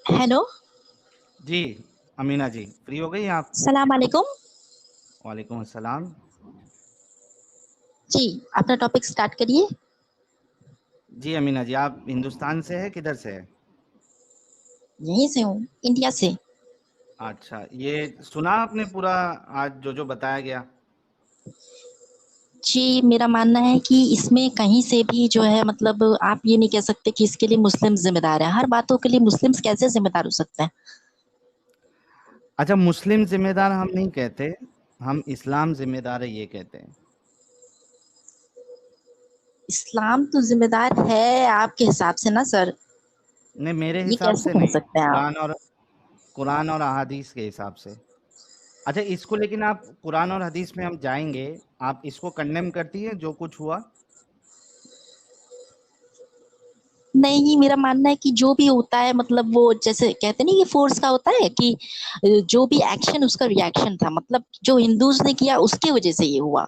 Hello. जी, अमीना जी, free हो गई आप? सलाम अलैकुम। वालेकुम अस्सलाम। जी, अपना टॉपिक स्टार्ट करिए। जी, अमीना जी, आप हिंदुस्तान से हैं, किधर से हैं? यहीं से हूँ, इंडिया से। अच्छा, ये सुना आपने पूरा आज जो बताया गया? जी, मेरा मानना है कि इसमें कहीं से भी जो है मतलब आप ये नहीं कह सकते कि इसके लिए मुस्लिम ज़िम्मेदार है। हर बातों के लिए मुस्लिम्स कैसे ज़िम्मेदार हो सकते हैं? अच्छा, मुस्लिम ज़िम्मेदार हम नहीं कहते, हम इस्लाम ज़िम्मेदार है ये कहते हैं। इस्लाम तो ज़िम्मेदार है आपके हिसाब से ना सर, नहीं, मेरे ये हिसाब कैसे से कह नहीं, सकते हैं आप? कुरान और अहादीस के हिसाब से। अच्छा, इसको लेकिन आप कुरान और हदीस में हम जाएँगे, आप इसको कंडेम करती हैं जो कुछ हुआ? नहीं, मेरा मानना है कि जो भी होता है मतलब वो जैसे कहते नहीं ये फ़ोर्स का होता है कि जो भी एक्शन उसका रिएक्शन था मतलब जो हिंदूज़ ने किया उसकी वज़ह से ये हुआ।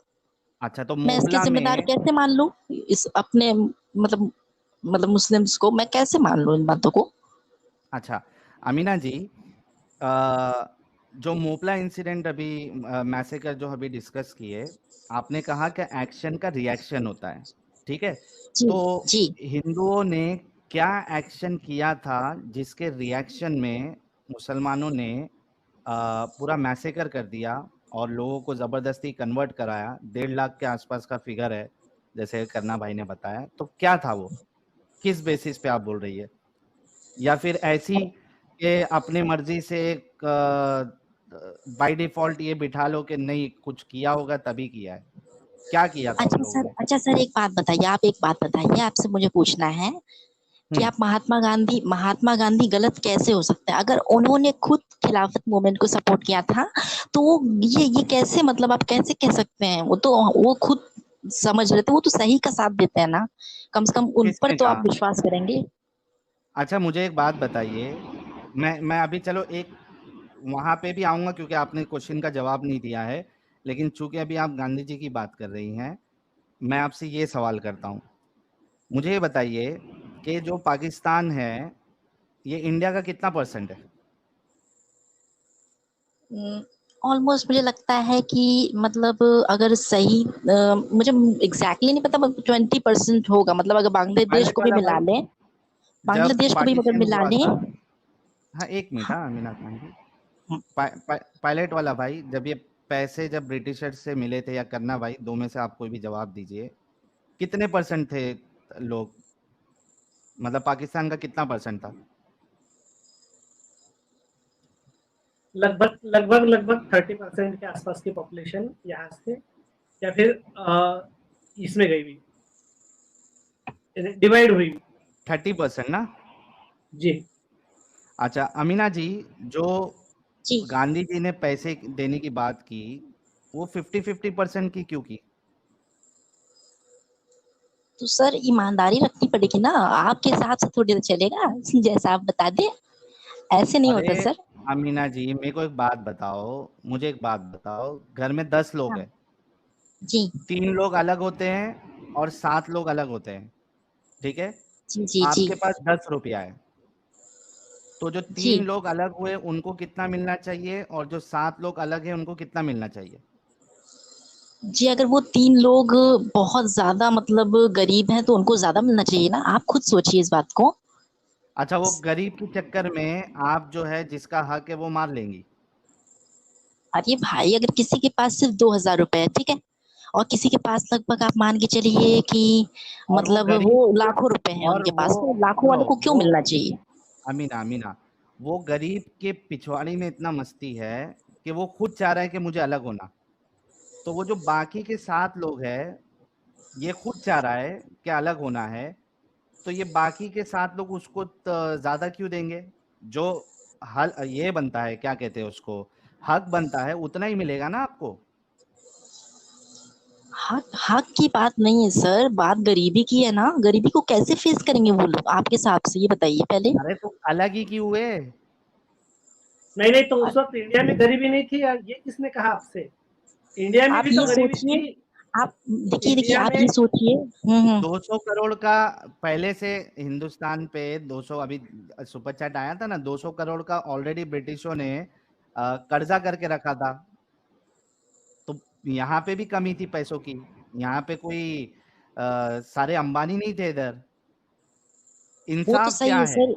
अच्छा, तो मैं इसके मोहल्ला ज़िम्मेदार में कैसे मान लूँ? इस अपने मतलब मुस्लिम्स को मैं कैसे मान लूँ इन बातों को? अच्छा, अमीना जी, अ, जो मोपला इंसिडेंट अभी मैसेकर जो अभी डिस्कस किए, आपने कहा कि एक्शन का रिएक्शन होता है, ठीक है? जी, तो जी। हिंदुओं ने क्या एक्शन किया था जिसके रिएक्शन में मुसलमानों ने पूरा मैसेकर कर दिया और लोगों को ज़बरदस्ती कन्वर्ट कराया, 1.5 लाख के आसपास का फिगर है, जैसे करना भाई ने बताया, तो क्या था वो? किस बेसिस पे आप बोल रही है? या फिर ऐसी कि अपनी मर्जी से बाय डिफॉल्ट ये बिठा लो कि नहीं कुछ किया होगा तभी किया है। क्या किया था उन लोगों ने? अच्छा सर एक बात बताइए, आप एक बात बताइए, आपसे मुझे पूछना है कि हम्म। आप महात्मा गांधी गलत कैसे हो सकते हैं? अगर उन्होंने खुद खिलाफत मूवमेंट को सपोर्ट किया था, तो वो ये कैसे मतलब आप कैसे कह सकते हैं? वो खुद समझ रहे थे, वो तो सही का साथ देते हैं ना। कम से कम उन पर किसने तो कहा? आप विश्वास करेंगे। अच्छा, मुझे एक बात बताइए। मैं अभी चलो एक वहां पे भी आऊंगा क्योंकि आपने क्वेश्चन का जवाब नहीं दिया है, लेकिन चूंकि अभी आप गांधी जी की बात कर रही हैं, मैं आपसे ये सवाल करता हूँ। मुझे ये बताइए कि जो पाकिस्तान है ये इंडिया का कितना परसेंट है? ऑलमोस्ट मुझे लगता है कि मतलब अगर सही मुझे एग्जैक्टली नहीं पता, 20% होगा मतलब अगर बांग्लादेश पायलट को भी वाला मिला भाई, लें, जब बांग्लादेश को भी अगर पार्टीशन मिला हुआ लें। था, हाँ एक मिनट, हाँ, हाँ अमीना खान जी, पायलट वाला भाई, जब ये पैसे जब ब्रिटिशर्स से मिले थे, या करना भाई, दो में से आप कोई भी जवाब दीजिए, कितने परसेंट थे लोग, मतलब पाकिस्तान का कितना परसेंट था? लगभग लगभग लगभग 30% के आसपास की पॉपुलेशन यहाँ से या फिर इसमें गई हुई, डिवाइड हुई। 30% ना? जी। अच्छा अमीना जी, जो जी। गांधी जी ने पैसे देने की बात की, वो 50-50% की क्यों की? तो सर ईमानदारी रखनी पड़ेगी ना, आपके हिसाब से थोड़ी ना चलेगा। जैसा आप बता दें ऐसे नहीं अरे होता सर। अमीना जी, मेरे को एक बात बताओ, मुझे एक बात बताओ, घर में 10 लोग हाँ। हैं, जी, 3 लोग अलग होते हैं और 7 लोग अलग होते हैं, ठीक है? जी, जी, जी, आपके पास 10 रुपया है, तो जो तीन जी, लोग अलग हुए उनको कितना मिलना चाहिए और जो 7 लोग अलग हैं उनको कितना मिलना चाहिए? जी। अगर वो 3 लोग बहुत ज्यादा मतलब गरीब हैं तो उनको ज्यादा मिलना चाहिए ना, आप खुद सोचिए इस बात को। अच्छा, वो गरीब के चक्कर में आप जो है जिसका हक है वो मार लेंगी? अरे भाई, अगर किसी के पास सिर्फ 2,000 रुपए है, ठीक है, और किसी के पास लगभग आप मान के चलिए कि और वो मतलब वो गरीब के, लाखों रुपए हैं और उनके वो, पास, तो लाखों सुनो, वालों को क्यों वो मिलना चाहिए? अमीना अमीना, वो गरीब के पिछवाड़ी में इतना मस्ती है कि वो खुद चाह रहा है कि मुझे अलग होना, तो वो जो बाकी के 7 लोग हैं, ये खुद चाह रहा है कि अलग होना है, तो ये बाकी के 7 लोग उसको ज्यादा क्यों देंगे? जो हल ये बनता है, क्या कहते हैं उसको, हक बनता है, उतना ही मिलेगा ना आपको। हक हक की बात नहीं है सर, बात गरीबी की है ना। गरीबी को कैसे फेस करेंगे वो लोग आपके हिसाब से, ये बताइए पहले। अरे तो अलग ही क्यों हुए? नहीं नहीं, तो उस वक्त इंडिया में गरीबी नहीं थी यार, ये किसने कहा आपसे? इंडिया में आप भी तो ये गरीबी सोचिए, थी। आप देखिए इंडिया आप में ये सोचिए 200 करोड़ का पहले से हिंदुस्तान पे 200, अभी सुपर चैट आया था ना, 200 करोड़ का ऑलरेडी ब्रिटिशों ने कर्जा करके रखा था। तो यहाँ पे भी कमी थी पैसों की। यहाँ पे कोई सारे अंबानी नहीं थे इधर। वो तो इंसाफ सही क्या है है? सर,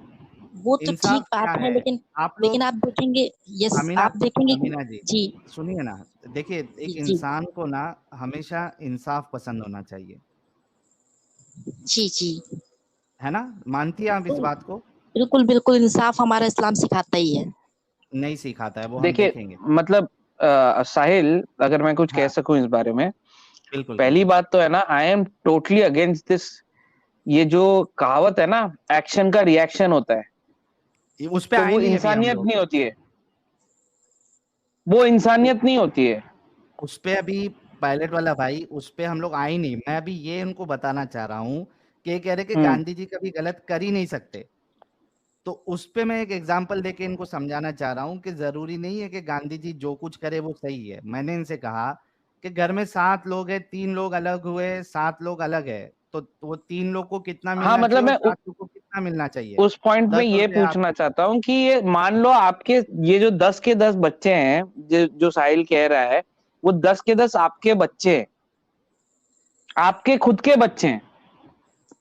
वो तो ठीक इंसाफ क्या बात है, है? लेकिन आप लोग, आप देखेंगे, यस अमीना, आप देखेंगे कि अमीना जी जी सुनिए ना, देखिए जी एक जी इंसान को ना हमेशा इंसाफ पसंद होना चाहिए, जी जी है ना? मानती हैं आप इस तो बात को? बिल्कुल बिल्कुल इंसाफ हमारा इस्लाम सिखाता ही है। नहीं सिखाता है, वो हम देखिए देखेंगे। मतलब साहिल, अगर मैं कुछ कह हाँ, सकूं इस बारे में, बिल्कुल पहली कहिए। बात तो है ना, I am totally against this. ये जो कहावत है ना, एक्शन का रिएक्शन होता है, उस पे तो आए वो नहीं अभी हम इंसानियत लोग। नहीं होती है, वो इंसानियत नहीं होती है। उस पे अभी पायलट वाला भाई, उस पे हम लोग आए नहीं। मैं अभी ये उनको बताना चाह रहा हूँ कि ये कह रहे कि हम्म। गांधी जी कभी गलत कर ही नहीं सकते। तो उस पे मैं एक एग्जांपल देके इनको समझाना चाह रहा हूँ कि जरूरी नहीं है कि गांधी जी जो कुछ करे वो सही है। मैंने इनसे कहा कि घर में 7 लोग हैं, 3 लोग अलग हुए, 7 लोग अलग है, तो वो 3 लोग को कितना हाँ मिलना मतलब चाहिए और मैं 7 लोग को कितना मिलना चाहिए? उस पॉइंट में 10 ये रुपए आप। पूछना चाहता हूँ कि ये मान लो आपके ये जो 10 के 10 बच्चे हैं, जो साहिल कह रहा है, वो 10 के 10 आपके बच्चे हैं, आपके खुद के बच्चे हैं,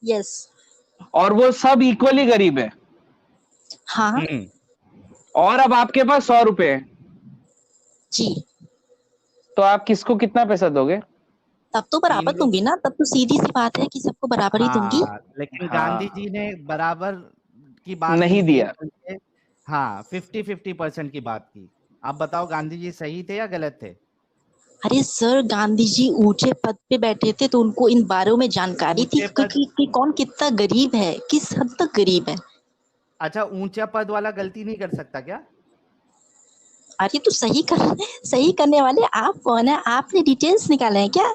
यस और वो सब इक्वली गरीब है, हाँ हम्म। और अब आपके पास 100 रुपए है, जी, तो आप किसको कितना पैसा दोगे? तब तो 3 बराबर लोग। दूंगी ना, तब तो सीधी सी बात है कि सबको बराबर ही दूंगी। हाँ, लेकिन गांधी हाँ, जी ने बराबर की बात नहीं नहीं की, दिया। बल्कि हाँ 50-50% की बात की। आप बताओ गांधी जी सही थे या गलत थे? अरे सर, गांधी जी ऊंचे पद पे बैठे थे तो उनको इन बारे में जानकारी थी ऊंचे पद। कि कौन कितना गरीब है, किस हद तक गरीब है। अच्छा, ऊंचा पद वाला गलती नहीं कर सकता क्या? अरे तो सही करने वाले आप कौन है? आपने डिटेल्स निकाले हैं क्या?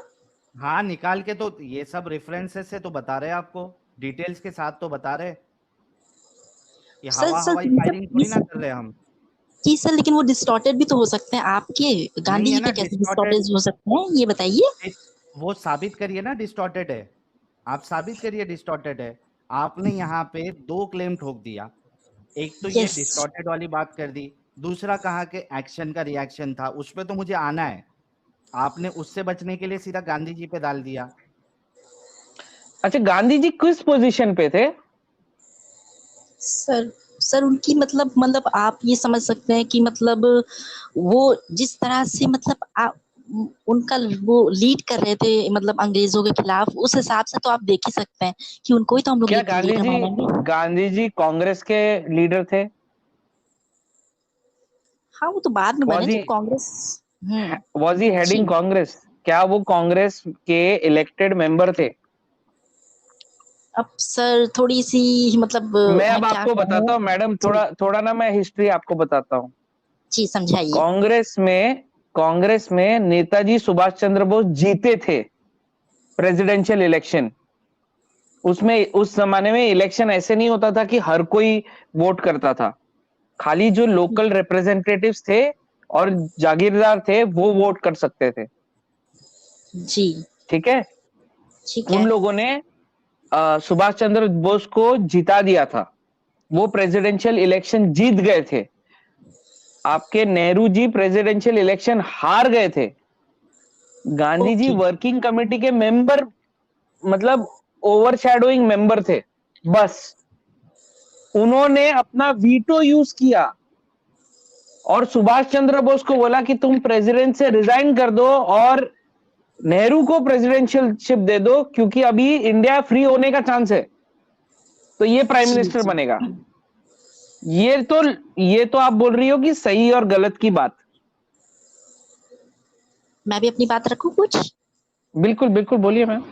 हाँ, निकाल के तो ये सब रेफरेंसेस से तो बता रहे हैं आपको, डिटेल्स के साथ तो बता रहे हैं। ये सर हवा सर हवाई ये सब फायरिंग थोड़ी ना कर रहे हैं हम। जी सर, लेकिन वो डिस्टॉर्टेड भी तो हो सकते हैं आपके। नहीं गांधी है जी ना के कैसे डिस्टॉर्टेड। डिस्टॉर्टेड हो सकते हैं, ये बताइए। वो साबित करिए ना डिस्टॉर्टेड है। आप साबित करिए डिस्टॉर्टेड है। आपने यहाँ पे 2 क्लेम ठोक दिया। एक तो ये यस डिस्टॉर्टेड वाली बात कर दी, दूसरा कहा कि एक्शन का रिएक्शन था, उस पे तो मुझे आना है। आपने उससे बचने के लिए सीधा गांधी जी पे डाल दिया। अच्छा, गांधी जी किस पोजीशन पे थे? सर, उनकी मतलब आप ये समझ सकते हैं कि मतलब वो जिस तरह से मतलब उनका वो लीड कर रहे थे मतलब अंग्रेजों के खिलाफ, उस हिसाब से तो आप देख ही सकते हैं कि उनको ही तो हम लोग क्या लीडर मानेंगे। गांधी जी कांग्रेस के लीडर थे? हाँ, वो तो बाद में बने वॉज ही जब कांग्रेस। हम्म। वॉज ही जी, हेडिंग कांग्रेस? क्या वो कांग्रेस के इलेक्टेड मेंबर थे? अब सर थोड़ी सी मतलब मैं मैं अब क्या आपको कहूँ। बताता हूँ मैडम, जी थोड़ा थोड़ा ना मैं हिस्ट्री आपको बताता हूँ। जी, समझाइए। कांग्रेस में नेताजी सुभाष चंद्र बोस जीते थे प्रेसिडेंशियल इलेक्शन। उसमें उस जमाने में इलेक्शन ऐसे नहीं होता था कि हर कोई वोट करता था, खाली जो लोकल रिप्रेजेंटेटिव्स थे और जागीरदार थे वो वोट कर सकते थे। जी, ठीक है, ठीक उन है। लोगों ने सुभाष चंद्र बोस को जिता दिया था, वो प्रेसिडेंशियल इलेक्शन जीत गए थे। आपके नेहरू जी प्रेसिडेंशियल इलेक्शन हार गए थे। Gandhi ji okay. Working committee के मेंबर, मतलब ओवरशैडोइंग मेंबर थे बस। उन्होंने अपना वीटो यूज किया और सुभाष चंद्र बोस को बोला कि तुम प्रेसिडेंट से रिजाइन कर दो और नेहरू को प्रेसिडेंशियलशिप दे दो, क्योंकि अभी इंडिया फ्री होने का चांस है, तो ये प्राइम जी मिनिस्टर जी, बनेगा। ये तो ये तो आप बोल रही हो कि सही और गलत की बात। मैं भी अपनी बात रखूं कुछ। बिल्कुल बिल्कुल, बोलिए मैम।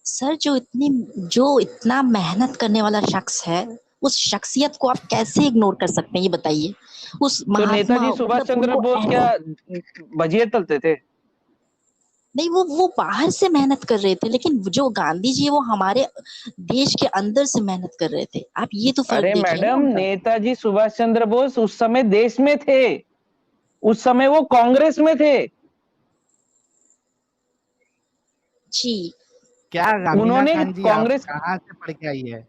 सर, जो इतना मेहनत करने वाला शख्स है, उस शख्सियत को आप कैसे इग्नोर कर सकते हैं, ये बताइए। उस तो महात्मा नेताजी सुभाष मतलब चंद्र उनको बोस क्या भजिए तलते थे? नहीं, वो बाहर से मेहनत कर रहे थे, लेकिन जो गांधी जी है वो हमारे देश के अंदर से मेहनत कर रहे थे। आप ये तो फर्क अरे देखिए ना मैडम, उनका। नेताजी सुभाष चंद्र बोस उस समय देश में थे, उस समय वो कांग्रेस में थे। जी। क्या अमीना उन्होंने खान जी आप कांग्रेस कहाँ से पढ़ के आई है?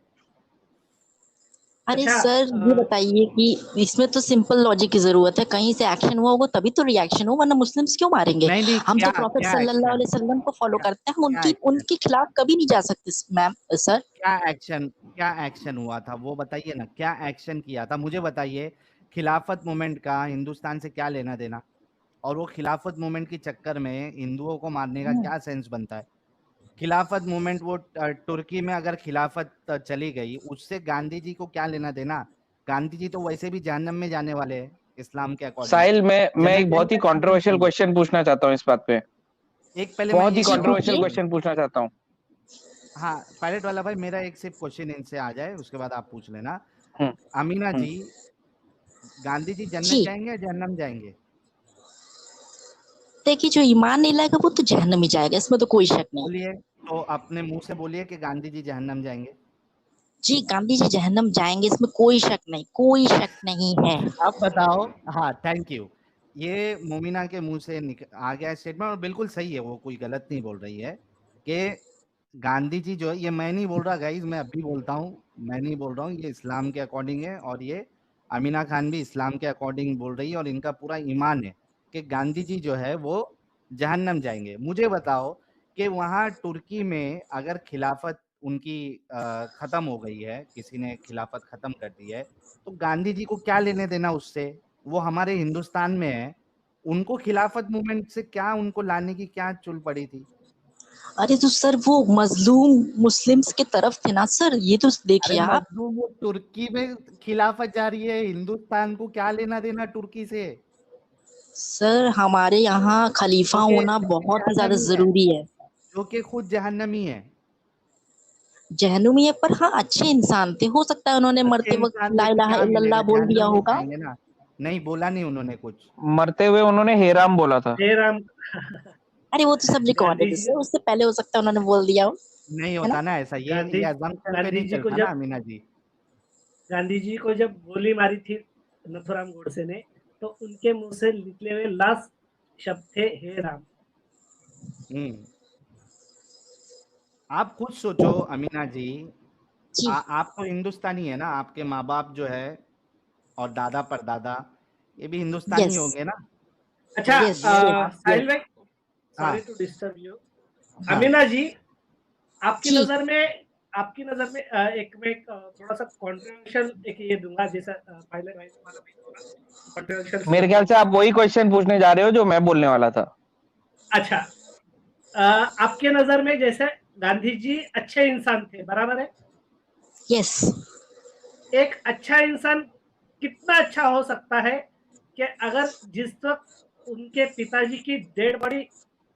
अरे अच्छा, सर ये बताइए कि इसमें तो सिंपल लॉजिक की जरूरत है, कहीं से एक्शन हुआ होगा तभी तो रिएक्शन हो, वरना मुस्लिम्स क्यों मारेंगे? नहीं नहीं, हम क्या तो प्रॉफिट क्या सल्लल्लाहु एक्शन, अलैहि वसल्लम को फॉलो क्या करते हैं, हम क्या उनकी एक्शन, उनके खिलाफ कभी नहीं जा सकते मैम सर। क्या एक्शन हुआ था वो बताइए ना, क्या एक्शन किया था मुझे बताइए। खिलाफत मूवमेंट का हिंदुस्तान से क्या लेना देना? और वो खिलाफत मूवमेंट के चक्कर में हिंदुओं को मारने का क्या सेंस बनता है? खिलाफत मूवमेंट वो तुर्की में अगर खिलाफत चली गई, उससे गांधी जी को क्या लेना देना? गांधी जी तो वैसे भी जहन्नम में जाने वाले हैं इस्लाम के अकॉर्डिंग। साहिल, मैं जन्नत एक बहुत जाएंगे ही या जहन्नम कंट्रोवर्शियल जाएंगे? क्वेश्चन पूछना चाहता हूँ इस बात पे। एक पहले मैं बहुत ही ये जी बताओ कंट्रोवर्शियल पूछिए। मुझे, क्वेश्चन पूछना चाहता हूँ। हाँ पायलट वाला भाई, मेरा एक सिर्फ क्वेश्चन इनसे आ जाए उसके बाद आप पूछ लेना। हम्म अमीना हम्म जी, गांधी जी जन्नत जी जाएंगे या जहन्नम जाएंगे? देखिए, जो ईमान नहीं लाएगा वो तो जहन्नम ही जाएगा, इसमें तो कोई शक नहीं। बोलिए, तो अपने मुंह से बोलिए कि गांधी जी जहन्नम जाएंगे। जी गांधी जी जहन्नम जाएंगे, इसमें कोई शक नहीं, कोई शक नहीं है। आप बताओ। हाँ थैंक यू। ये मोमिना के मुंह से आ गया स्टेटमेंट, और बिल्कुल सही है, वो कोई गलत नहीं बोल रही है कि गांधी जी जो है, ये मैं नहीं बोल रहा गाइज, मैं अभी बोलता हूँ, मैं नहीं बोल रहा हूँ, ये इस्लाम के अकॉर्डिंग है, और ये अमीना खान भी इस्लाम के अकॉर्डिंग बोल रही है, और इनका पूरा ईमान है कि गांधी जी जो है वो जहन्नम जाएंगे। मुझे बताओ कि वहाँ तुर्की में अगर खिलाफत उनकी खत्म हो गई है, किसी ने खिलाफत खत्म कर दी है, तो गांधी जी को क्या लेने देना उससे? वो हमारे हिंदुस्तान में है, उनको खिलाफत मूवमेंट से क्या, उनको लाने की क्या चुल पड़ी थी? अरे तो सर वो मजलूम मुस्लिम्स के तरफ थे ना सर, ये तो अरे देखिए आप। मजलूम, वो तुर्की में खिलाफत जा रही है, हिंदुस्तान को क्या लेना देना तुर्की से? सर हमारे यहाँ खलीफा जो कि होना बहुत ही ज्यादा जहन्नमी है, जरूरी है। जो कि खुद जहन्नमी है। जहनुमी है पर हाँ अच्छे इंसान थे, हो सकता है उन्होंने अच्छे मरते वक्त इंसान ला थे तो इलाहा क्या इल्लल्लाह मिलेगा, बोल दिया जहन्नम में होगा। जाएंगे ना। नहीं बोला नहीं उन्होंने कुछ। मरते हुए उन्होंने हेराम बोला था। जय राम। अरे वो तो सब गांधी रिकॉर्डेड जी है, उससे पहले हो सकता है उन्होंने बोल दिया हो, नहीं है ना। होता ना ऐसा, गांधी ये अजम्पशन पे गांधी नहीं जी को चलता ना जब अमीना जी। गांधी जी को जब गोली मारी थी नथुराम गोडसे ने, तो उनके मुंह से निकले हुए लास्ट शब्द थे हे राम। हम्म। आप खुद सोचो अमीना जी, जी आप तो हिंदुस्तानी है ना, आपके माँ बाप जो है और दादा परदादा, ये भी हिंदुस्तानी यस होंगे ना। अच्छा, तो यस ये यस आप, यस। साहिल भाई, हाँ सॉरी टू डिस्टर्ब यू। हाँ, अमीना जी, आपकी जी नजर में आपकी नजर में एक थोड़ा सा कंट्रोवर्शियल एक ये दूंगा, जैसा पायलट भाई ने वाला भी थोड़ा कंट्रोवर्शियल मेरे ख्याल से स्टेटमेंट। आप वही क्वेश्चन पूछने जा रहे हो जो मैं बोलने वाला था। अच्छा, आपके नजर में जैसे गांधी जी अच्छे इंसान थे, बराबर है? यस। एक अच्छा इंसान कितना अच्छा हो सकता है कि अगर जिस वक्त उनके पिताजी की डेड बॉडी,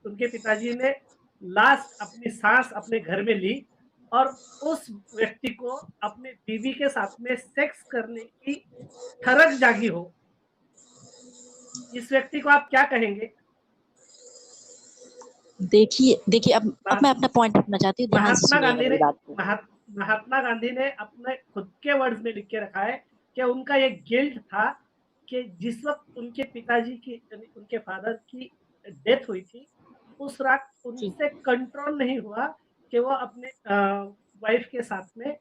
उनके पिताजी ने लास्ट अपनी सांस अपने घर में ली, और उस व्यक्ति को अपने बीवी के साथ में सेक्स करने की ठरक जागी हो, इस व्यक्ति को आप क्या कहेंगे? देखिए देखिए, अब मैं अपना पॉइंट रखना चाहती हूँ, ध्यान से महात्मा सुनिएगा गांधी ने मेरी बात को। महात्मा गांधी ने अपने खुद के वर्ड्स में लिख के रखा है कि उनका ये गिल्ट था कि जिस वक्त उनके पिताजी की, उनके फादर की डेथ हुई थी, उस रात जी उनसे कंट्रोल नहीं हुआ कि वो अपने वाइफ के साथ में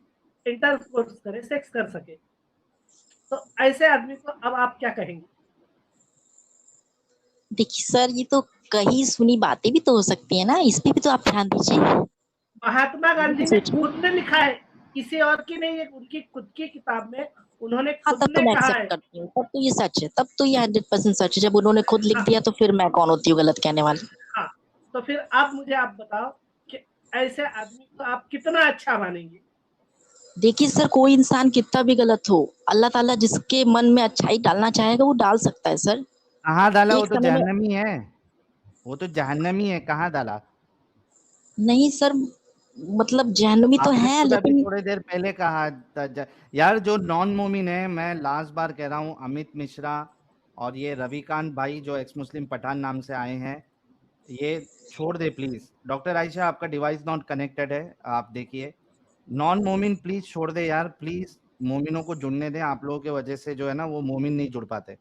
इंटरकोर्स करे, सेक्स कर सके। तो ऐसे आदमी को अब आप क्या कहेंगे? देखिए सर, ये तो कहीं सुनी बातें भी तो हो सकती है ना, इस पे भी तो आप ध्यान दीजिए, महात्मा ये गांधी भी ने सोचिए। खुद ने लिखा है, किसी और की नहीं है, उनकी खुद की किताब में उन्होंने हाँ खुद तब तो ने मैं कहा एक्सेप्ट है। करती हूँ, तब तो ये सच है, तब तो ये 100% सच है, जब उन्होंने खुद लिख हाँ दिया तो फिर मैं कौन होती हूँ गलत कहने वाली। हाँ, तो फिर आप बताओ कि ऐसे आदमी को आप कितना अच्छा मानेंगे? देखिए सर, कोई इंसान कितना भी गलत हो, अल्लाह ताला जिसके मन में अच्छाई डालना चाहेगा वो डाल सकता है सर। कहाँ डाला? वो एक तो समय में जहन्नमी है, वो तो जहन्नमी है, कहाँ डाला? नहीं सर, मतलब जहन्नुमी तो आपने है खुद अभी लेकिन। थोड़ी देर पहले कहा था यार, जो नॉन मोमिन है, मैं लास्ट बार कह रहा हूँ, अमित मिश्रा और ये रविकांत भाई जो एक्स मुस्लिम पठान नाम से आए हैं, ये छोड़ दे प्लीज। डॉक्टर आयशा, आपका डिवाइस नॉट कनेक्टेड है, आप देखिए। नॉन मोमिन प्लीज छोड़ दे यार, प्लीज मोमिनों को जुड़ने दें, आप लोगों की वजह से जो है ना वो मोमिन नहीं जुड़ पाते।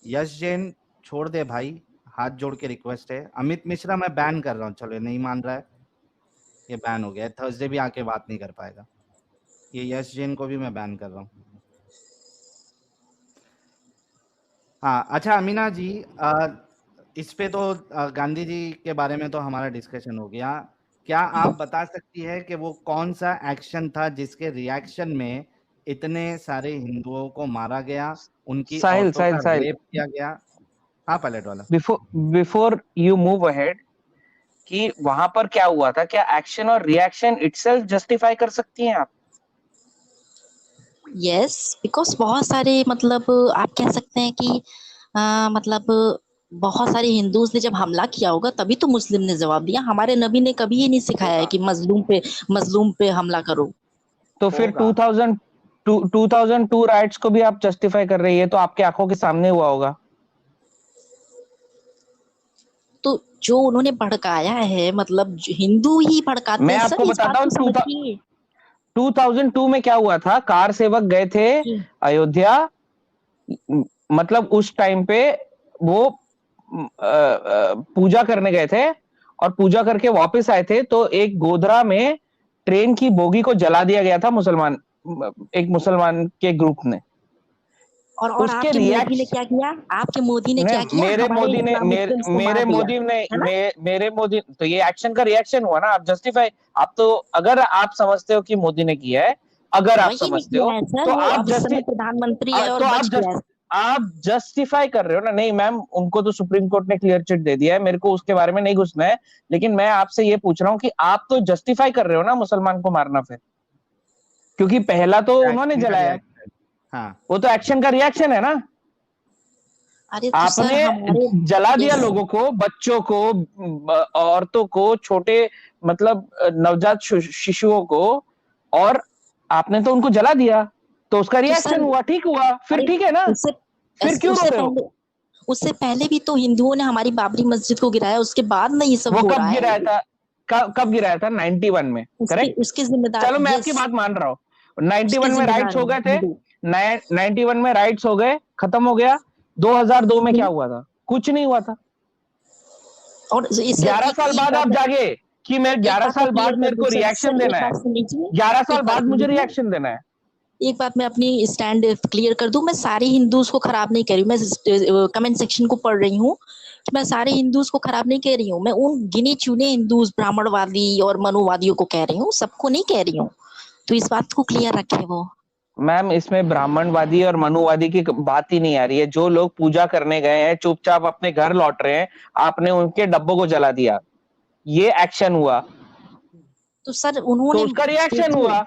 यश जैन, छोड़ दे भाई, हाथ जोड़ के रिक्वेस्ट है। अमित मिश्रा मैं बैन कर रहा हूँ, चलो नहीं मान रहा है, ये बैन हो गया है, थर्सडे भी आके बात नहीं कर पाएगा। ये यश जैन को भी मैं बैन कर रहा हूँ। हाँ, अच्छा अमीना जी, इस पे तो गांधी जी के बारे में तो हमारा डिस्कशन हो गया। क्या आप बता सकती है कि वो कौन सा एक्शन था जिसके रिएक्शन में इतने सारे हिंदुओं को मारा गया, उनकी साहिल औरतों साहिल का साहिल रेप किया गया? हाँ, पायलट वाला। बिफोर यू मूव अहेड, कि वहां पर क्या हुआ था, क्या एक्शन और रिएक्शन इटसेल्फ जस्टिफाई कर सकती हैं आप? यस, बिकॉज बहुत सारे मतलब आप कह सकते हैं कि मतलब बहुत सारे हिंदूज ने जब हमला किया होगा तभी तो मुस्लिम ने जवाब दिया। हमारे नबी ने कभी ये नहीं सिखाया है कि मजलूम पे हमला करो। तो फिर होगा। 2002 राइट्स को भी आप जस्टिफाई कर रही है, तो आपके आंखों के सामने हुआ होगा। तो जो उन्होंने भड़काया है, मतलब हिंदू ही भड़काते मैं हैं सर, आपको इस बात बताता को हूँ, समझिए। 2002 में क्या हुआ था। कार सेवक गए थे जी। अयोध्या, मतलब उस टाइम पे वो पूजा करने गए थे, और पूजा करके वापस आए थे तो एक गोधरा में ट्रेन की बोगी को जला दिया गया था, एक मुसलमान के ग्रुप ने। और उसके आपके मोदी ने रिएक्ट क्या किया? आपके मोदी ने ने क्या किया? मेरे हमारे मोदी ने इस्लामिक फिल्म्स को मार दिया, है ना? मेरे मोदी, तो ये एक्शन का रिएक्शन हुआ ना। आप जस्टिफाई, आप तो, अगर आप समझते हो कि मोदी ने किया है, अगर आप वही नहीं समझते किया हो, है सर, तो वो आप अब इस समय प्रधानमंत्री है और तो बच गया है। आप जस्टिफाई कर रहे हो ना। नहीं मैम, उनको तो सुप्रीम कोर्ट ने क्लियर चिट दे दिया है, मेरे को उसके बारे में नहीं घुसना है। लेकिन मैं आपसे ये पूछ रहा हूँ कि आप तो जस्टिफाई कर रहे हो ना मुसलमान को मारना, फिर क्योंकि पहला तो उन्होंने एक्शन का जलाया, रिएक्शन। हाँ। वो तो एक्शन का रिएक्शन है ना। अरे तो सर आपने हमारे, जला दिया यस, लोगों को, बच्चों को, औरतों को, छोटे मतलब नवजात शिशुओं को, और आपने तो उनको जला दिया, तो उसका तो रिएक्शन सर, हुआ, ठीक हुआ, फिर अरे ठीक है ना। उससे फिर क्यों रो रहे हो? उससे पहले भी तो हिंदुओं ने हमारी बाबरी मस्जिद को गिराया, उसके बाद ना ये सब वो हो रहा कब है। गिराया था? कब गिराया था? 91 में, उसके करेक्ट। उसके जिम्मेदार, चलो मैं आपकी यस, बात मान रहा हूँ, उसके 91 में जिम्मेदार राइट्स हो है गए थे। हिंदू। 91 में राइट्स हो गए, खत्म हो गया। 2002 में क्या हुआ था? कुछ नहीं हुआ था। और सर 11 साल एक बाद बात आप मैं, जागे कि मैं एक 11 बात मैं साल क्लियर बाद कर मेरे दूं को सर, रिएक्शन देना एक है। बात सुन लीजिए, 11 साल एक बात बाद सुन मुझे लीजिए, रिएक्शन देना है। एक बात मैं अपनी स्टैंड क्लियर कर दूं। मैं सारे हिंदूज को खराब नहीं कर रही हूँ, मैं कमेंट सेक्शन को पढ़ रही हूँ कि मैं सारे हिंदूज को खराब नहीं कह रही हूँ। मैं उन गिने चुने हिंदूज, ब्राह्मणवादी और मनुवादियों को कह रही हूँ, सबको नहीं कह रही हूँ। तो इस बात को क्लियर रखे वो। मैम, इसमें ब्राह्मणवादी और मनुवादी की बात ही नहीं आ रही है। जो लोग पूजा करने गए हैं, चुपचाप अपने घर लौट रहे हैं, आपने उनके डब्बों को जला दिया, ये एक्शन हुआ, तो सर तो उन्होंने, उसका रिएक्शन देखिए, हुआ।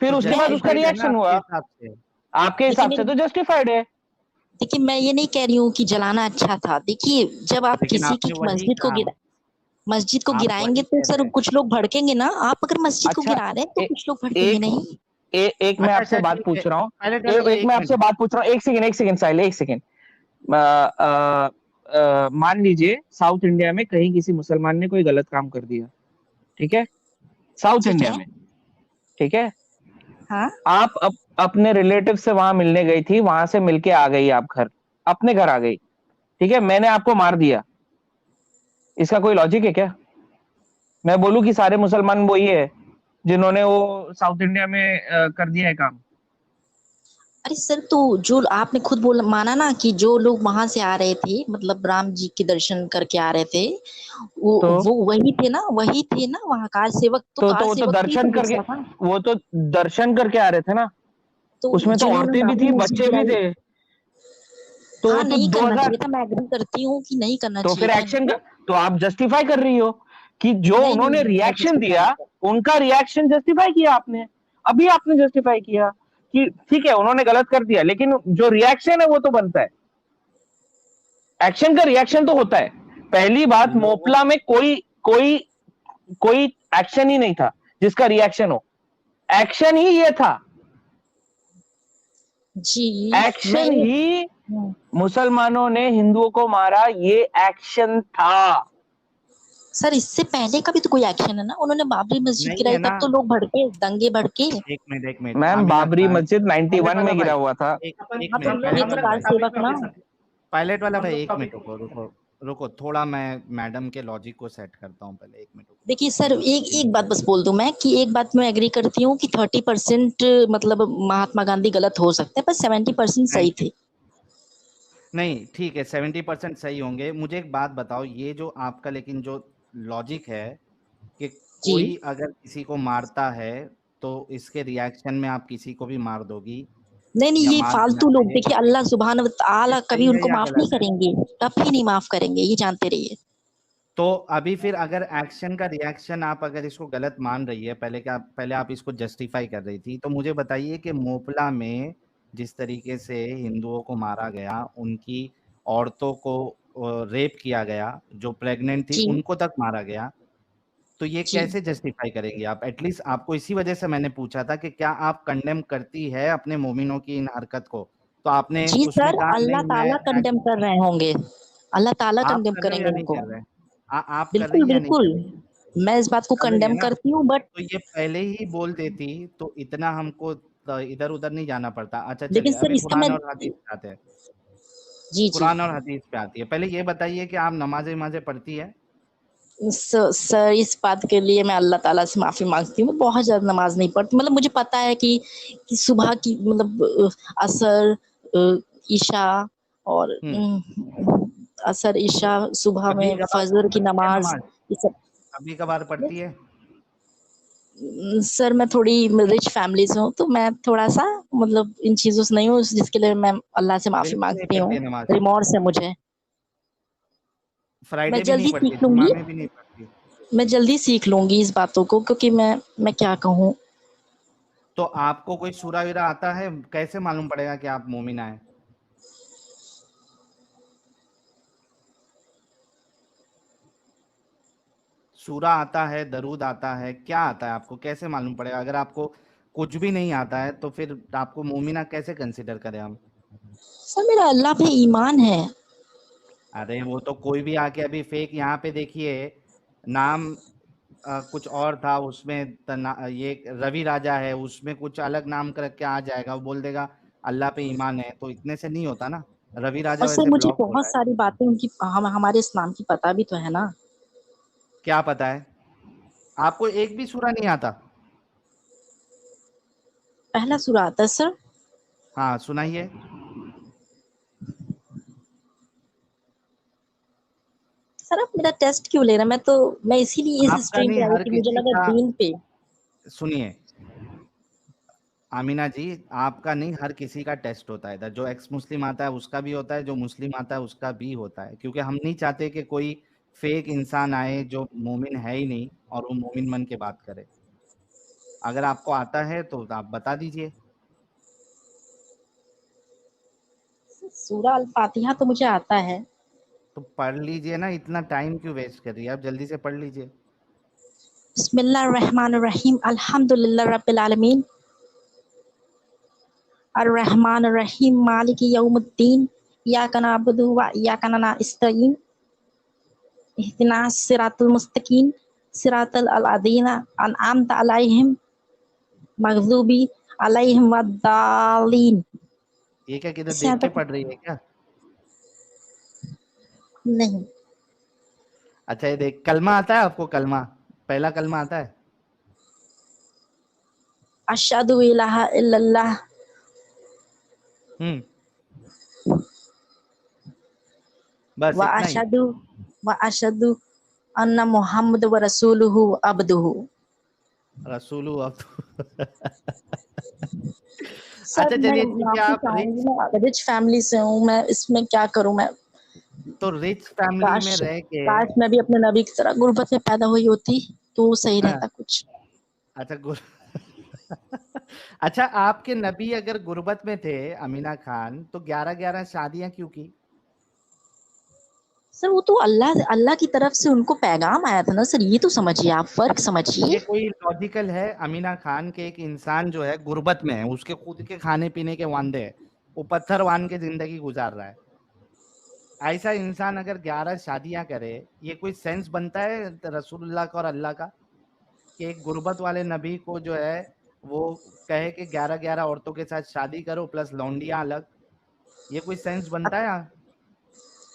फिर तो उसके बाद उसका जस्टिफाइड है ना रिएक्शन आपके हुआ। हिसाब से? आपके देखिए हिसाब से मेरे, तो जस्टिफाइड है। देखिए मैं ये नहीं कह रही हूँ कि जलाना अच्छा था। देखिए जब आप लेकिन किसी की आपने वही मस्जिद को कहा, मस्जिद को आप गिराएंगे वही तो कह रहे सर हैं। कुछ लोग भड़केंगे ना। आप अगर मस्जिद को अच्छा, गिरा रहे हैं तो ए, कुछ लोग भड़केंगे एक नहीं। एक मैं अच्छा आपसे अच्छा, बात ठीक है, पूछ रहा हूँ। पायलट वाला भाई एक एक मैं मिनट आपसे बात पूछ रहा हूँ, एक सेकंड साहिल, एक सेकंड। मान लीजिए साउथ इंडिया में कहीं किसी मुसलमान ने कोई गलत काम कर दिया, ठीक है, साउथ ठीक इंडिया है। में, ठीक है। हाँ। आप अपने रिलेटिव से वहां मिलने गई थी, वहां से मिलके आ गई, आप घर, अपने घर आ गई, ठीक है, मैंने आपको मार दिया, इसका कोई लॉजिक है क्या? मैं बोलूं कि सारे मुसलमान वही है जिन्होंने वो साउथ इंडिया में कर दिया है काम? अरे सर, तो जो आपने खुद बोला, माना ना कि जो लोग वहां से आ रहे थे, मतलब राम जी के दर्शन करके आ रहे थे, तो वो वही थे ना वहाँ कार सेवक। तो कार वो तो सेवक पे ही तो दर्शन करके, गुस्सा था। वो तो दर्शन करके आ रहे थे ना। तो उसमें तो जिन्होंने औरतें भी बाबरी थी, मस्जिद बच्चे भी गिराई, थे। तो वो हाँ तो नहीं करना 2000, चाहिए था। मैं एग्री करती हूँ कि नहीं करना तो चाहिए फिर था एक्शन का, इनको। तो आप जस्टिफाई कर रही हो कि जो नहीं नहीं उन्होंने नहीं, मैं रिएक्शन justify नहीं दिया, कर, उनका रिएक्शन जस्टिफाई किया आपने। अभी आपने जस्टिफाई किया कि ठीक है उन्होंने गलत कर दिया, लेकिन जो रिएक्शन है वो तो बनता है। एक्शन का रिएक्शन तो होता है। पहली बात, लोगों, मोपला में कोई कोई कोई एक्शन ही नहीं था जिसका रिएक्शन हो। एक्शन ही ये था, जी। मैं एक्शन ये, ही मुसलमानों ने हिंदुओं को मारा, ये एक्शन था। सर इससे पहले का भी तो कोई एक्शन है ना। उन्होंने बाबरी मस्जिद नहीं गिराई है तब ना। तो लोग भड़के, दंगे भड़के। एक मिनट मैम, आमीना, बाबरी मस्जिद पायलट 91 वाला में गिरा भाई, हुआ था। एक अपन एक मिनट, हम लोग ये पायलट हम तो लोग वाला कार भाई, टॉपिक सेवक पे ना। वापस आते पायलट वाला हम भाई, लोग एक टॉपिक मिनट पे रुको वापस रुको। रुको थोड़ा मैं मैडम के लॉजिक को सेट करता हूँ पहले, 1 मिनट रुको। देखिए सर, एक बात बस बोल दूं मैं कि एक बात मैं एग्री करती हूँ कि 30% मतलब महात्मा गांधी गलत हो सकते हैं, पर 70% सही थे। नहीं ठीक है, 70% सही होंगे। मुझे एक बात बताओ, ये जो आपका लेकिन जो लॉजिक है कि जी कोई अगर किसी को मारता है तो इसके रिएक्शन में आप किसी को भी मार दोगी नहीं, या ये मार देना फालतू लोग, चाहिए, देखिए अल्लाह सुब्हान व ये तआला कभी सही है उनको या माफ नहीं गलत है? करेंगे, कभी नहीं माफ करेंगे, ये जानते रहिए। तो अभी फिर अगर एक्शन का रिएक्शन आप अगर इसको गलत मान रही है, पहले आप इसको जस्टिफाई कर रही थी, तो मुझे बताइए कि मोपला में जिस तरीके से हिंदुओं को मारा गया, उनकी औरतों को रेप किया गया, जो प्रेग्नेंट थी जी उनको तक मारा गया, तो ये जी कैसे जस्टिफाई करेंगी आप? एटलीस्ट आपको इसी वजह से मैंने पूछा था कि क्या आप कंडेम करती है अपने मोमिनों की इन हरकत को? तो आपने जी उसमें सर, कहा अल्लाह नहीं ताला मैं कंडेम कर रहे होंगे, अल्लाह ताला आप कंडेम कर रहे हो करेंगे या नहीं इनको। कर रहे? आप कर बिल्कुल रही है या नहीं बिल्कुल, कर रही? मैं इस बात को कर रही है कंडेम ना? करती हूँ, बट तो ये पहले ही बोल देती तो इतना हमको इधर-उधर नहीं जाना पड़ता। अच्छा लेकिन चलिए, सर अभी इसका मैं, कुरान और हदीस पे आते हैं। जी जी, कुरान और हदीस पे आती है। पहले ये बताइए कि आप नमाज़ें-वमाज़ें पढ़ती है? सर इस बात के लिए मैं अल्लाह ताला से माफी मांगती हूँ, मैं बहुत ज्यादा नमाज नहीं पढ़ती, मतलब मुझे पता है कि सुबह की मतलब असर, ईशा और हुँ। असर, ईशा, सुबह में कभी-कभार फजर की पढ़ती है नमाज, नमाज़? ये सब। कभी-कभार पढ़ती है? सर मैं थोड़ी रिच फैमिली से हूँ, तो मैं थोड़ा-सा मतलब इन चीज़ों से नहीं हूँ, जिसके लिए मैं अल्लाह से माफ़ी बिल्कुल नहीं माँगती पढ़ती हूँ। है नमाज़। रिमोर्स है मुझे। मैं फ्राइडे भी नहीं जल्दी पढ़ती, सीख लूँगी, जुम्मा में भी नहीं पढ़ती। मैं जल्दी सीख लूँगी इस बातों को, क्योंकि मैं क्या कहूँ? तो आपको कोई सूरा-वीरा आता है? कैसे मालूम पड़ेगा कि आप मोमिना हैं? सूरा आता है, दरूद आता है, क्या आता है आपको? कैसे मालूम पड़ेगा? अगर आपको कुछ भी नहीं आता है, तो फिर आपको मोमिना कैसे कंसिडर करें हम? सर मेरा अल्लाह पे ईमान है। अरे वो तो कोई भी आके अभी फेक यहाँ पे देखिए, नाम कुछ और था उसमें ये रवि राजा है, उसमें कुछ अलग नाम करके आ जाएगा, वो बोल देगा अल्लाह पे ईमान है, तो इतने से नहीं होता ना। रवि राजा और सर वैसे मुझे ब्लॉक हो बहुत रहा है। सारी बातें उनकी हमारे इस्लाम की पता भी तो है ना। क्या पता है? आपको एक भी सूरा नहीं आता? पहला सूरा आता है सर। हाँ सुनाइए। सर आप मेरा टेस्ट क्यों ले रहे हैं? मैं इसीलिए इस आपका स्ट्रीम नहीं, पे आई हर थी, मुझे किसी लगा का। दीन पे। सुनिए आमीना जी, आपका नहीं, हर किसी का टेस्ट होता है इधर। जो एक्स मुस्लिम आता है उसका भी होता है, जो मुस्लिम आता है उसका भी होता है, क्योंकि हम नहीं चाहते कि कोई फेक इंसान आए जो मोमिन है ही नहीं और वो मोमिन मन के बात करे। अगर आपको आता है तो आप बता दीजिए। सूरा अल फातिहा तो मुझे आता है। तो पढ़ लीजिए ना, इतना टाइम क्यों वेस्ट कर रही है? आप जल्दी से पढ़ लीजिए। बिस्मिल्लाहिर्रहमानिर्रहीम, अल्हम्दुलिल्लाह रब्बिल आलमीन, अर्रहमानिर्रहीम, मालिकी यौमिद्दीन, इय्याका नअबुदु व इय्याका नस्तईन, इहदिनास सिरातल मुस्तकीम, सिरातल लज़ीना अनअमता अलैहिम, मग़ज़ूबी अलैहिम वद्दालिन। ये क्या किधर इससे देख यहाँ के तक पढ़ रही है क्या? नहीं। अच्छा ये देख, कलमा आता है आपको? कलमा, पहला कलमा आता है? अशहदु इलाहा इल्लल्लाह हम्म, बस व इतना ही। अशहदु व अशहदु अन्ना मुहम्मद व रसूलुहु अब्दुहु। रसूलू अब तो सर अच्छा मैं चलिए ठीक है, माफी आप चाहूंगी, रिच, मैं रिच फैमिली से हूँ, मैं इसमें क्या करूँ मैं? तो रिच फैमिली में काश रह के। काश मैं भी अपने नबी की तरह गुर्बत में पैदा हुई होती तो सही हाँ, रहता कुछ। अच्छा अच्छा आपके नबी अगर गुर्बत में थे, अमीना खान, तो 11-11 शादियां क्यों की? सर वो तो अल्लाह अल्लाह की तरफ से उनको पैगाम आया था ना सर, ये तो समझिए, आप फर्क समझिए। ये कोई लॉजिकल है अमीना खान के? एक इंसान जो है गुर्बत में है, उसके खुद के खाने पीने के वांदे है, वो पत्थर वान के जिंदगी गुजार रहा है, ऐसा इंसान अगर 11 शादियां करे, ये कोई सेंस बनता है रसूलुल्लाह का और अल्लाह का? कि एक गुर्बत वाले नबी को जो है वो कहे कि 11-11 औरतों के साथ शादी करो प्लस लौंडियां अलग, ये कोई सेंस बनता है?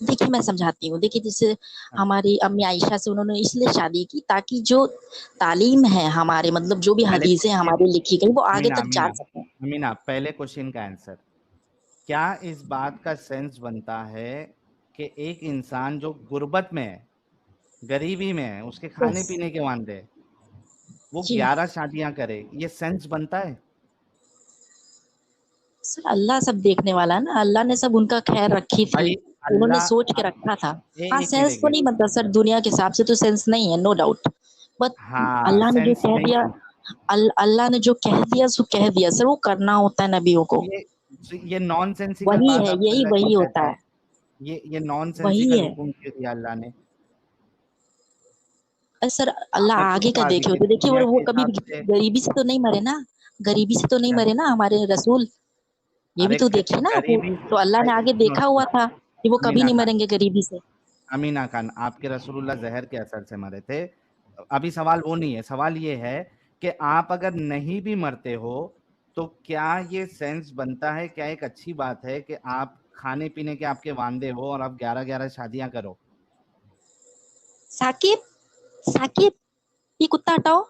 देखिए मैं समझाती हूँ। देखिए जैसे हाँ। हमारी अम्मी आयशा से उन्होंने इसलिए शादी की ताकि जो तालीम है हमारे मतलब जो भी पहले हदीसें हमारी लिखी गई वो आगे अमीना तक जा अमीना सके। अमीना पहले क्वेश्चन का आंसर, क्या इस बात का सेंस बनता है कि एक इंसान जो गुर्बत में है, गरीबी में है, उसके खाने यस पीने के वांदे है, वो जी 11 शादियां करे, ये सेंस बनता है? सर अल्लाह सब देखने वाला है ना, अल्लाह ने सब उनका खैर रखी थी, भाई उन्होंने अल्लाह सोच के रखा था। हाँ एक मिनट सेंस एक तो मिनट नहीं बनता सर, दुनिया के हिसाब से तो सेंस नहीं है, नो डाउट, बट हाँ, अल्लाह ने जो सेंस कह नहीं दिया, बनता। अल्लाह ने जो कह दिया सो कह दिया सर, वो करना होता है नबियों को। ये ये नॉनसेंसिकल वही बात है, आप कर यही रहे वही हो होता कहते हैं। है, ये वही नॉनसेंसिकल है। हुक्म क्यों दिया अल्लाह ने? सर अल्लाह आप आगे खुद का कहा देखे कि होते, देखिए दुनिया वो के कभी हिसाब से गरीबी से तो नहीं मरे ना, गरीबी से तो नहीं क्या? मरे ना हमारे रसूल, ये भी अरे तो देखिए ना आप। गरीबी तो अल्लाह ने भाई आगे सुनो देखा हुआ सुनो था कि वो कभी अमीना नहीं खान, मरेंगे गरीबी से। अमीना खान आपके रसूलुल्लाह जहर के असर से मरे थे। अभी सवाल वो नहीं है, सवाल ये है कि आप अगर नहीं भी मरते हो तो क्या ये सेंस बनता है, क्या एक अच्छी बात है कि आप खाने पीने के आपके वांदे हो और आप 11-11 शादियां करो? साकिब, साकिब, ये कुत्ता हटाओ,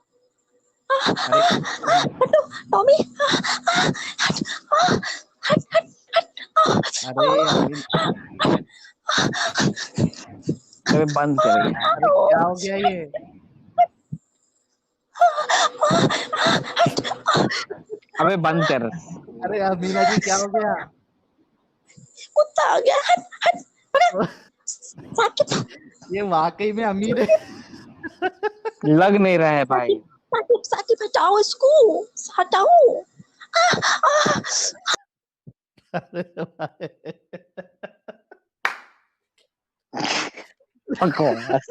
अरे हटो, टॉमी, हट, हट, हट, अरे अमीन, अबे बंद कर यार, अरे क्या हो गया ये? अबे बंद कर। अरे अमीना जी क्या हो गया? कुत्ता आ गया, हट, हट, साकिब, ये वाकई में अमीर है। लग नहीं रहा है भाई। साकिब, साकिब, साकिब, हटाओ इसको, हटाओ, अरे भाई। बकवास,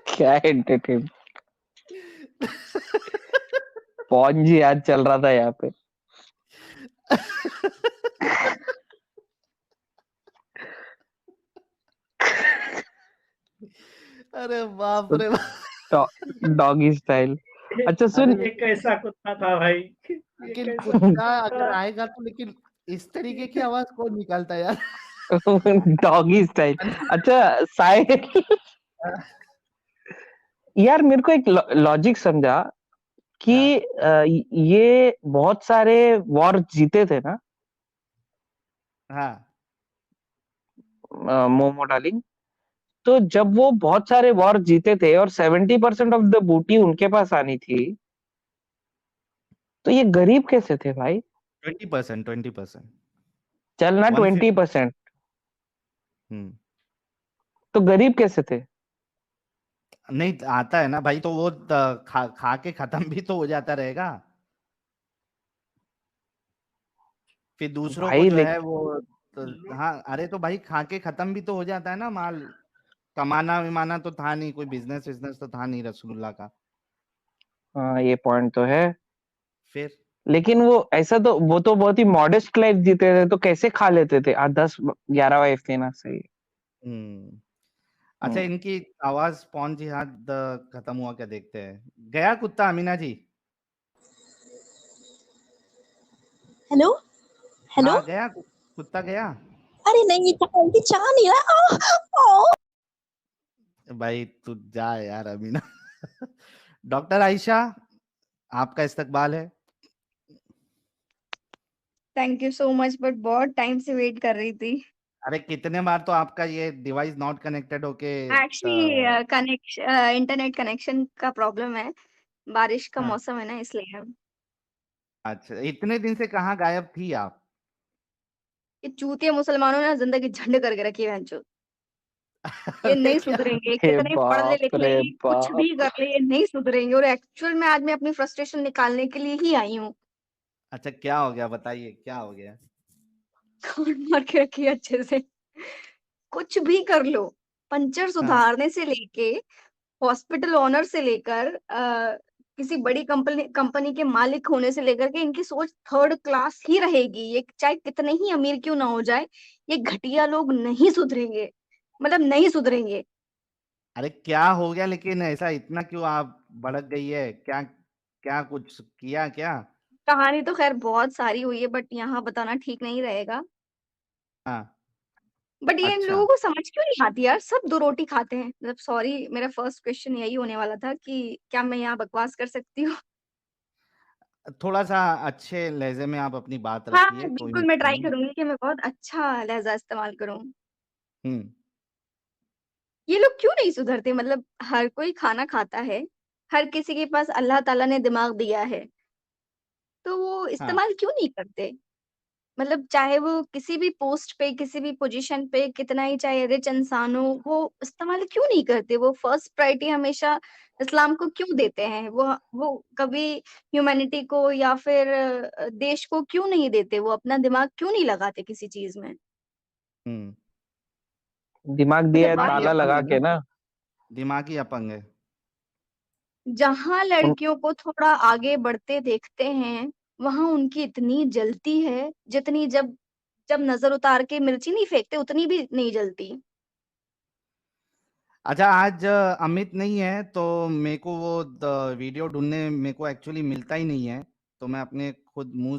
क्या एंटरटेन पॉन्जी आज चल रहा था यहाँ पे। अरे बाप रे बाप। Doggy style. अच्छा अरे सुन, ये कैसा कुत्ता था भाई, ये लेकिन कैसा कुत्ता कुत्ता अगर था। आएगा तो, लेकिन इस तरीके की आवाज कौन निकालता है यार? Doggy style. अच्छा साहिल, यार मेरे को एक लॉजिक समझा कि हाँ ये बहुत सारे वॉर जीते थे ना हाँ मोमो डार्लिंग। तो जब वो बहुत सारे वॉर जीते थे और 70% ऑफ द बूटी उनके पास आनी थी, तो ये गरीब कैसे थे भाई? 20%, 20%, चलना 150। 20%, हम्म। तो गरीब कैसे थे? नहीं आता है ना भाई, तो वो खा खा के खत्म भी तो हो जाता रहेगा, फिर दूसरों को भाई जो ले है वो हाँ, अरे तो भाई खा के खत्म भी तो हो जाता है ना माल। कमाना विमाना तो था नहीं, कोई बिजनेस बिजनेस तो था नहीं रसूलुल्लाह का। हाँ ये पॉइंट तो है, फिर लेकिन वो ऐसा तो वो तो बहुत ही मॉडेस्ट लाइफ जीते थे, तो कैसे खा लेते थे? 10 11 वाइफ थी ना, सही। हम्म। अच्छा हम्म, इनकी आवाज पौन जिहाद खत्म हुआ क्या, देखते हैं। गया कुत्ता अमीना जी? हेलो, हेलो, हाँ गया कुत्ता गया। अरे नहीं ये चाह नहीं रहा, भाई तू जा यार अमीना। डॉक्टर आयशा, आपका इस्तकबाल है। Thank you so much, but बहुत टाइम से वेट कर रही थी। अरे कितने बार तो आपका ये डिवाइस नॉट कनेक्टेड होके एक्चुअली कनेक्शन इंटरनेट कनेक्शन का प्रॉब्लम है, बारिश का हाँ, मौसम है ना इसलिए। अच्छा इतने दिन से कहाँ गायब थी आप? ये चूतिया मुसलमानों ने ना जिंदगी झंड करके रखी है बहनचोद। ये अरे नहीं क्या? सुधरेंगे, हे कितने पढ़ ले लिख बाप ले, रे कुछ भी बाप। कर ले, ये नहीं सुधरेंगे। और एक्चुअल में आज मैं अपनी फ्रस्ट्रेशन निकालने के लिए ही आई हूँ। अच्छा क्या हो गया, बताइए क्या हो गया? कान मार के रखी है अच्छे से। कुछ भी कर लो, पंचर हाँ, सुधारने से लेके हॉस्पिटल ओनर से लेकर किसी बड़ी कंपनी कंपनी के मालिक होने से लेकर के इनकी सोच थर्ड क्लास ही रहेगी। ये चाहे कितने ही अमीर क्यों ना हो जाए, ये घटिया लोग नहीं सुधरेंगे, मतलब नहीं सुधरेंगे। अरे क्या हो गया, लेकिन ऐसा इतना क्यों आप भड़क गई है, क्या क्या कुछ किया क्या? कहानी तो खैर बहुत सारी हुई है, बट यहाँ बताना ठीक नहीं रहेगा। हाँ बट ये इन अच्छा। लोगों को समझ क्यों नहीं आती यार, सब 2 रोटी खाते हैं। मतलब सॉरी, मेरा फर्स्ट क्वेश्चन यही होने वाला था कि क्या मैं यहाँ बकवास कर सकती हूँ? थोड़ा-सा अच्छे लहज़े में आप अपनी बात हाँ, रखिए, कोई बिल्कुल मैं मसला ट्राई नहीं। करूँगी कि मैं बहुत अच्छा लहज़ा इस्तेमाल करूँ। हुँ। ये लोग क्यों नहीं सुधरते? मतलब हर कोई खाना खाता है, हर किसी के पास अल्लाह ताला ने दिमाग दिया है, तो वो हाँ। इस्तेमाल क्यों नहीं करते? मतलब चाहे वो किसी भी पोस्ट पे, किसी भी पोज़ीशन पे, कितना ही चाहे रिच इंसान हो, वो इस्तेमाल क्यों नहीं करते? वो फर्स्ट प्रायोरिटी हमेशा इस्लाम को क्यों देते हैं? वो कभी ह्यूमैनिटी को या फिर देश को क्यों नहीं देते? वो अपना दिमाग क्यों नहीं लगाते किसी चीज़ में? हुँ। दिमाग दिया मतलब है बात दिमागी ताला तो अपंग लगा है के ना, ना। दिमागी अपंग है। जहाँ उन लड़कियों को थोड़ा आगे बढ़ते देखते हैं, वहाँ उनकी इतनी जलती है, जितनी जब जब नज़र उतार के मिर्ची नहीं फेंकते, उतनी भी नहीं जलती। अच्छा, आज अमित नहीं है तो मेरे को वो वीडियो ढूँढने मेरे को एक्चुअली मिलता ही नहीं है, तो मैं अपने खुद मुँह